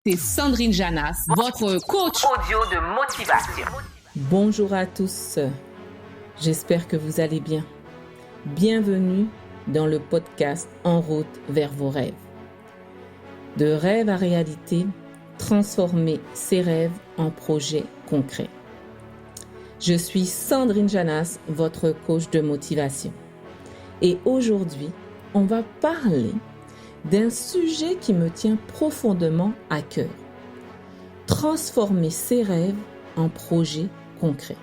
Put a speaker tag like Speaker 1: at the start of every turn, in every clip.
Speaker 1: C'est Sandrine Janas, votre coach audio de motivation.
Speaker 2: Bonjour à tous, j'espère que vous allez bien. Bienvenue dans le podcast En route vers vos rêves. De rêve à réalité, transformer ses rêves en projets concrets. Je suis Sandrine Janas, votre coach de motivation. Et aujourd'hui, on va parler d'un sujet qui me tient profondément à cœur. Transformer ses rêves en projets concrets.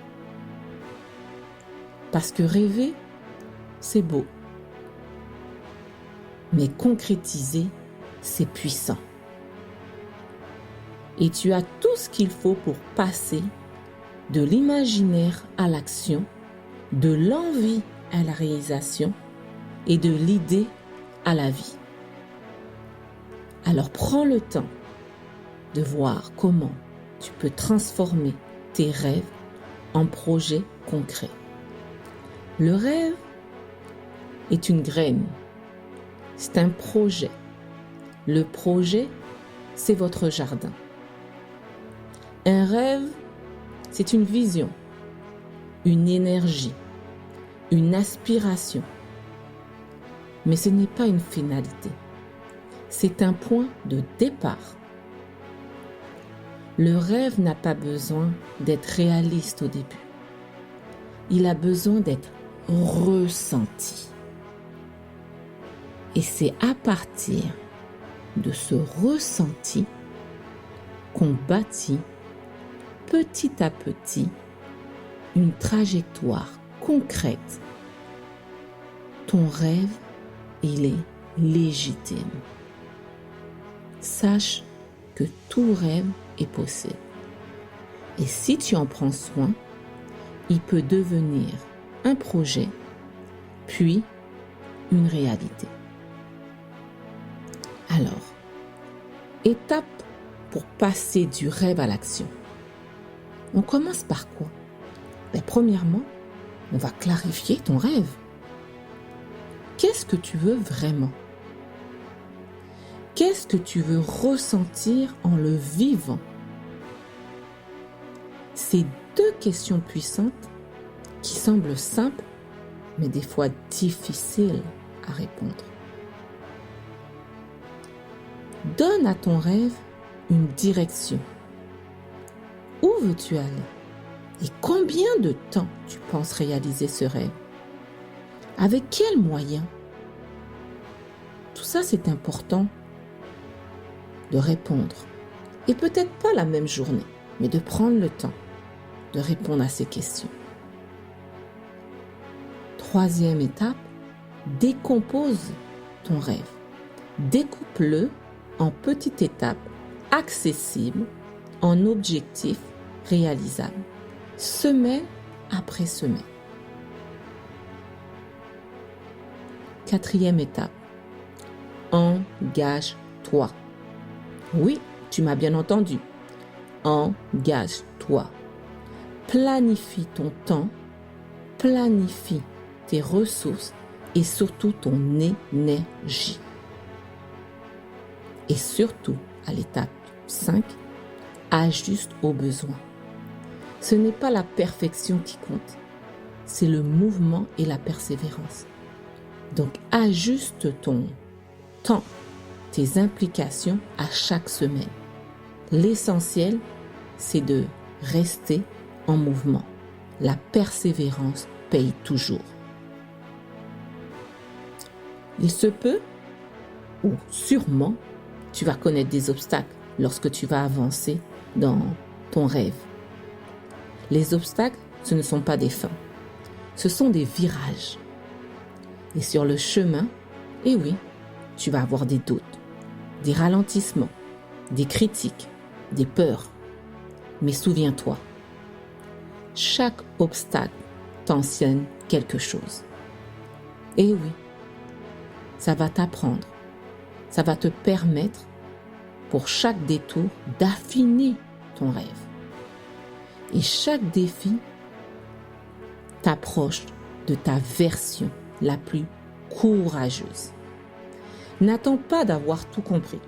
Speaker 2: Parce que rêver, c'est beau. Mais concrétiser, c'est puissant. Et tu as tout ce qu'il faut pour passer de l'imaginaire à l'action, de l'envie à la réalisation et de l'idée à la vie. Alors prends le temps de voir comment tu peux transformer tes rêves en projets concrets. Le rêve est une graine, c'est un projet. Le projet, c'est votre jardin. Un rêve, c'est une vision, une énergie, une aspiration. Mais ce n'est pas une finalité. C'est un point de départ. Le rêve n'a pas besoin d'être réaliste au début. Il a besoin d'être ressenti. Et c'est à partir de ce ressenti qu'on bâtit petit à petit une trajectoire concrète. Ton rêve, il est légitime. Sache que tout rêve est possible. Et si tu en prends soin, il peut devenir un projet, puis une réalité. Alors, étape pour passer du rêve à l'action. On commence par quoi? Premièrement, on va clarifier ton rêve. Qu'est-ce que tu veux vraiment? Qu'est-ce que tu veux ressentir en le vivant? Ces deux questions puissantes qui semblent simples, mais des fois difficiles à répondre. Donne à ton rêve une direction. Où veux-tu aller? Et combien de temps tu penses réaliser ce rêve? Avec quels moyens? Tout ça, c'est important de répondre. Et peut-être pas la même journée, mais de prendre le temps de répondre à ces questions. Troisième étape, décompose ton rêve. Découpe-le en petites étapes accessibles, en objectifs réalisables, semaine après semaine. Quatrième étape, engage-toi. Oui, tu m'as bien entendu. Engage-toi. Planifie ton temps, planifie tes ressources et surtout ton énergie. Et surtout, à l'étape 5, ajuste aux besoins. Ce n'est pas la perfection qui compte, c'est le mouvement et la persévérance. Donc, ajuste ton temps, tes implications à chaque semaine. L'essentiel, c'est de rester en mouvement. La persévérance paye toujours. Il se peut, ou sûrement, tu vas connaître des obstacles lorsque tu vas avancer dans ton rêve. Les obstacles, ce ne sont pas des fins. Ce sont des virages. Et sur le chemin, eh oui, tu vas avoir des doutes, des ralentissements, des critiques, des peurs. Mais souviens-toi, chaque obstacle t'enseigne quelque chose. Et oui, ça va t'apprendre, ça va te permettre, pour chaque détour, d'affiner ton rêve. Et chaque défi t'approche de ta version la plus courageuse. N'attends pas d'avoir tout compris,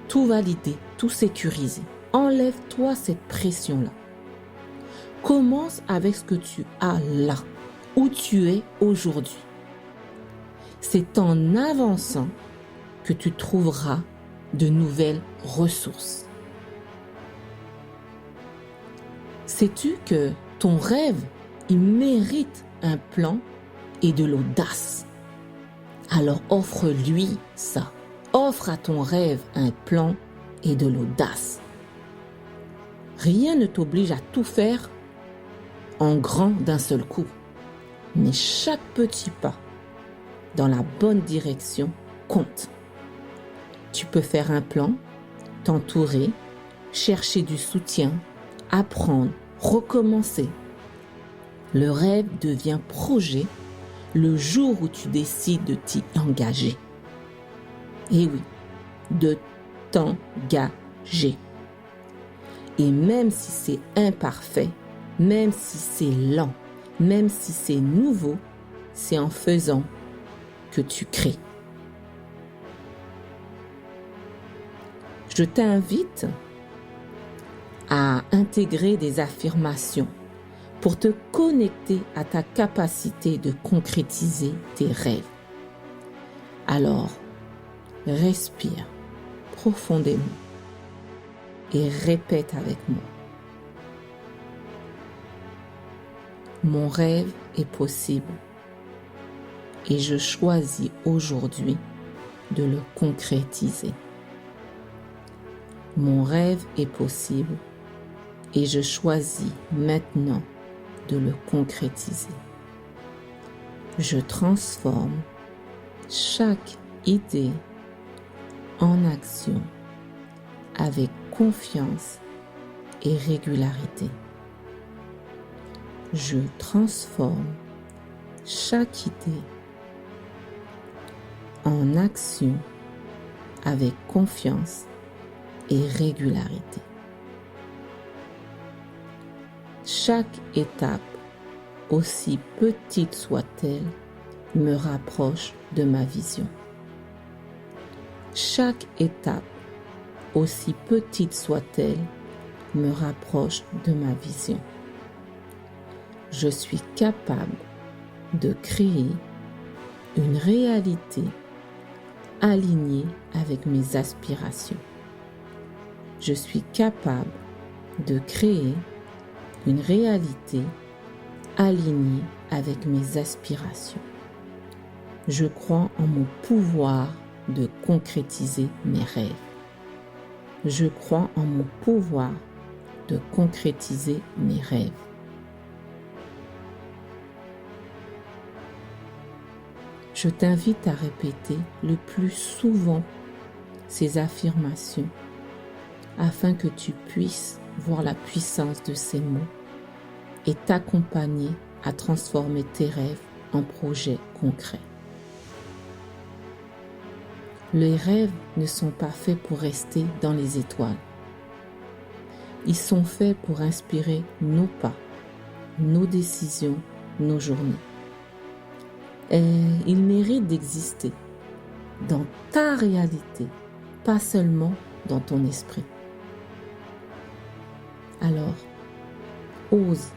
Speaker 2: tout validé, tout sécuriser. Enlève-toi cette pression-là. Commence avec ce que tu as là, où tu es aujourd'hui. C'est en avançant que tu trouveras de nouvelles ressources. Sais-tu que ton rêve, il mérite un plan et de l'audace? Alors offre-lui ça. Offre à ton rêve un plan et de l'audace. Rien ne t'oblige à tout faire en grand d'un seul coup. Mais chaque petit pas dans la bonne direction compte. Tu peux faire un plan, t'entourer, chercher du soutien, apprendre, recommencer. Le rêve devient projet le jour où tu décides de t'y engager. Et oui, de t'engager. Et même si c'est imparfait, même si c'est lent, même si c'est nouveau, c'est en faisant que tu crées. Je t'invite à intégrer des affirmations pour te connecter à ta capacité de concrétiser tes rêves. Alors, respire profondément et répète avec moi. Mon rêve est possible et je choisis aujourd'hui de le concrétiser. Mon rêve est possible et je choisis maintenant de le concrétiser. Je transforme chaque idée en action avec confiance et régularité. Je transforme chaque idée en action avec confiance et régularité. Chaque étape, aussi petite soit-elle, me rapproche de ma vision. Chaque étape, aussi petite soit-elle, me rapproche de ma vision. Je suis capable de créer une réalité alignée avec mes aspirations. Je suis capable de créer une réalité alignée avec mes aspirations. Je crois en mon pouvoir de concrétiser mes rêves. Je crois en mon pouvoir de concrétiser mes rêves. Je t'invite à répéter le plus souvent ces affirmations afin que tu puisses voir la puissance de ces mots et t'accompagner à transformer tes rêves en projets concrets. Les rêves ne sont pas faits pour rester dans les étoiles. Ils sont faits pour inspirer nos pas, nos décisions, nos journées. Et ils méritent d'exister dans ta réalité, pas seulement dans ton esprit. Alors, ose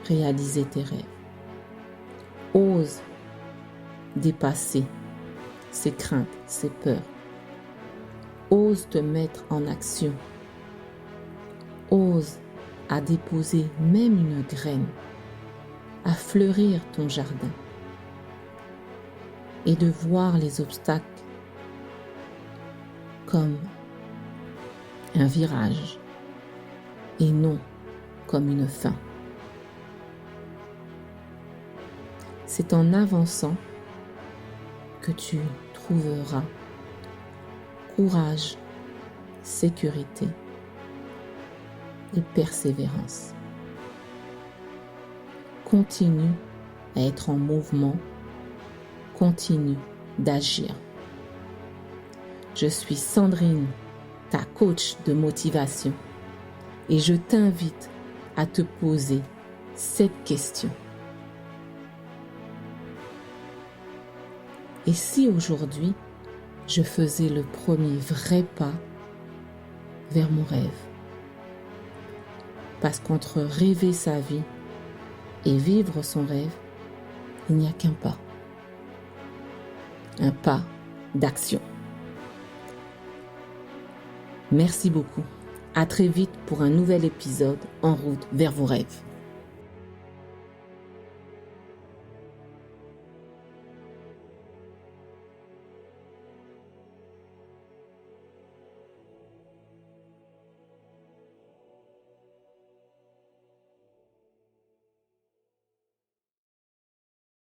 Speaker 2: réaliser tes rêves. Ose dépasser ces craintes, ces peurs. Ose te mettre en action. Ose à déposer même une graine, à fleurir ton jardin et de voir les obstacles comme un virage et non comme une fin. C'est en avançant que tu trouveras courage, sécurité et persévérance. Continue à être en mouvement, continue d'agir. Je suis Sandrine, ta coach de motivation, et je t'invite à te poser cette question. Et si aujourd'hui, je faisais le premier vrai pas vers mon rêve. Parce qu'entre rêver sa vie et vivre son rêve, il n'y a qu'un pas. Un pas d'action. Merci beaucoup. À très vite pour un nouvel épisode en route vers vos rêves.